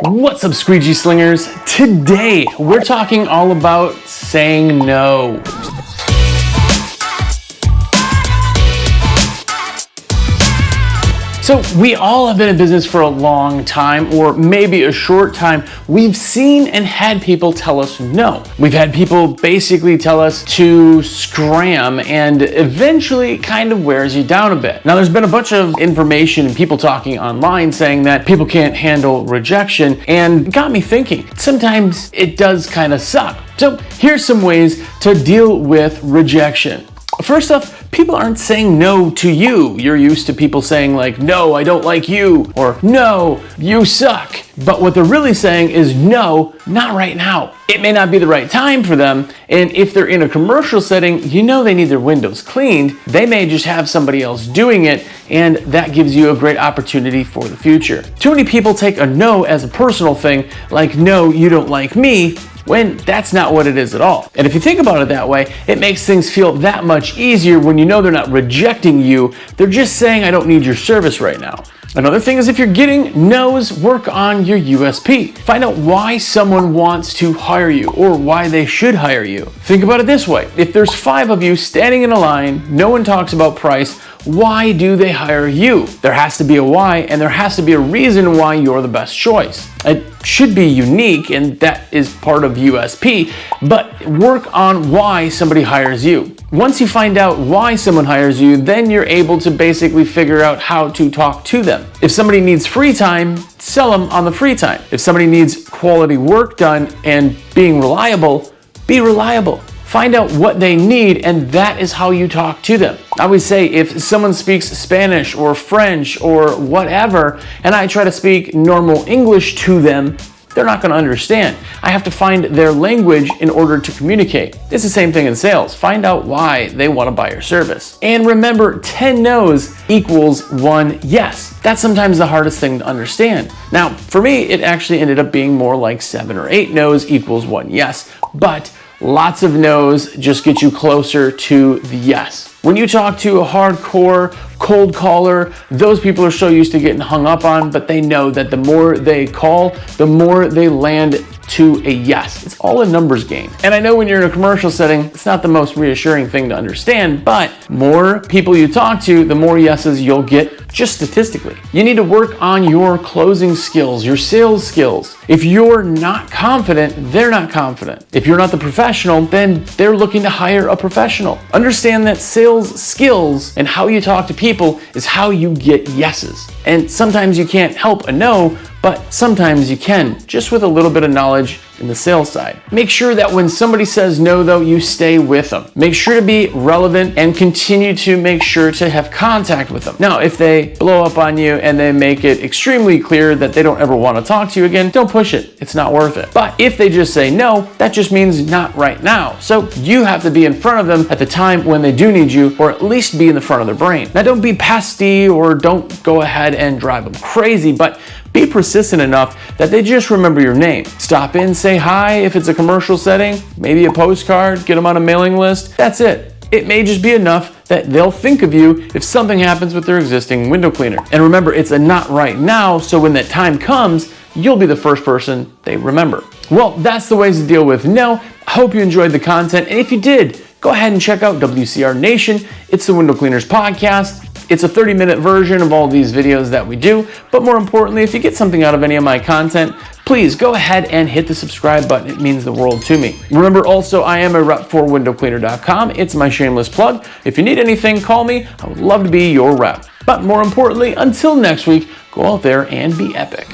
What's up, squeegee slingers? Today, we're talking all about saying no. So we all have been in business for a long time, or maybe a short time. We've seen and had people tell us no. We've had people basically tell us to scram, and eventually it kind of wears you down a bit. Now, there's been a bunch of information and people talking online saying that people can't handle rejection, and it got me thinking, sometimes it does kind of suck. So here's some ways to deal with rejection. First off, people aren't saying no to you. You're used to people saying like, no, I don't like you, or no, you suck. But what they're really saying is no, not right now. It may not be the right time for them, and if they're in a commercial setting, you know they need their windows cleaned. They may just have somebody else doing it, and that gives you a great opportunity for the future. Too many people take a no as a personal thing, like, no, you don't like me, when that's not what it is at all. And if you think about it that way, it makes things feel that much easier when you know they're not rejecting you, they're just saying, I don't need your service right now. Another thing is, if you're getting no's, work on your USP. Find out why someone wants to hire you or why they should hire you. Think about it this way. If there's 5 of you standing in a line, no one talks about price, why do they hire you? There has to be a why, and there has to be a reason why you're the best choice. It should be unique, and that is part of USP, but work on why somebody hires you. Once you find out why someone hires you, then you're able to basically figure out how to talk to them. If somebody needs free time, sell them on the free time. If somebody needs quality work done and being reliable, be reliable. Find out what they need, and that is how you talk to them. I always say, if someone speaks Spanish or French or whatever, and I try to speak normal English to them, they're not going to understand. I have to find their language in order to communicate. It's the same thing in sales. Find out why they want to buy your service. And remember, 10 no's equals 1 yes. That's sometimes the hardest thing to understand. Now, for me, it actually ended up being more like 7 or 8 no's equals 1 yes. But lots of no's just get you closer to the yes. When you talk to a hardcore cold caller, those people are so used to getting hung up on, but they know that the more they call, the more they land to a yes. It's all a numbers game. And I know when you're in a commercial setting, it's not the most reassuring thing to understand, but more people you talk to, the more yeses you'll get just statistically. You need to work on your closing skills, your sales skills. If you're not confident, they're not confident. If you're not the professional, then they're looking to hire a professional. Understand that sales skills and how you talk to people is how you get yeses. And sometimes you can't help a no, but sometimes you can, just with a little bit of knowledge in the sales side. Make sure that when somebody says no, though, you stay with them. Make sure to be relevant and continue to make sure to have contact with them. Now, if they blow up on you and they make it extremely clear that they don't ever want to talk to you again, don't push it. It's not worth it. But if they just say no, that just means not right now. So you have to be in front of them at the time when they do need you, or at least be in the front of their brain. Now, don't be pasty or don't go ahead and drive them crazy, but be persistent enough that they just remember your name. Stop in, say hi if it's a commercial setting, maybe a postcard, get them on a mailing list. That's it. It may just be enough that they'll think of you if something happens with their existing window cleaner. And remember, it's a not right now, so when that time comes, you'll be the first person they remember. Well, that's the ways to deal with no. I hope you enjoyed the content, and if you did, go ahead and check out WCR Nation. It's the Window Cleaners Podcast. It's a 30-minute version of all these videos that we do, but more importantly, if you get something out of any of my content, please go ahead and hit the subscribe button. It means the world to me. Remember also, I am a rep for windowcleaner.com. It's my shameless plug. If you need anything, call me. I would love to be your rep. But more importantly, until next week, go out there and be epic.